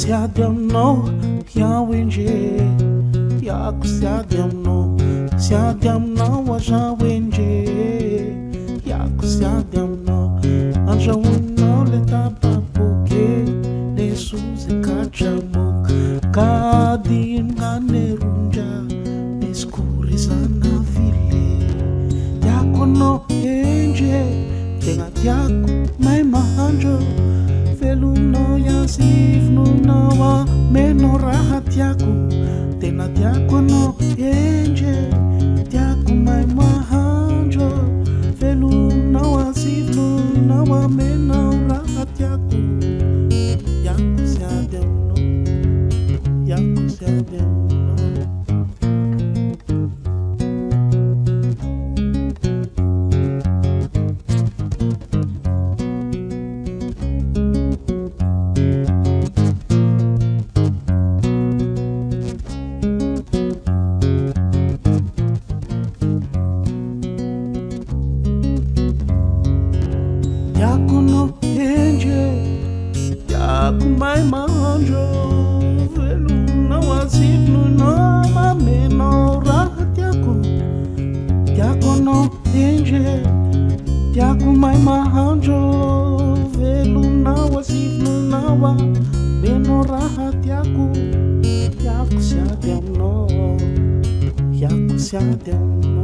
siady aminao iaho endre, iako siady aminao, siady aminao azaho endre, iako siady aminao, andrahoinao le tapaboke, le sozy katramoka, kadinogane ronja, le skorizana vile, tiako anao endre, tegna tiako mahay mahandro, velonao iasivinonao amenao raha tiako, tena tiako anao endre, tiako mahay mahandro, velonao asivinonao amenao raha tiako, iako siady aminao, iako siady aminao. Tiako anao endre, tiako mahay mahandro, velonao asivinonao amenao raha tiako, tiako anao endre, tiako mahay mahandro, velonao asivinonao amenao raha tiako, iako siady aminao, iako siady aminao.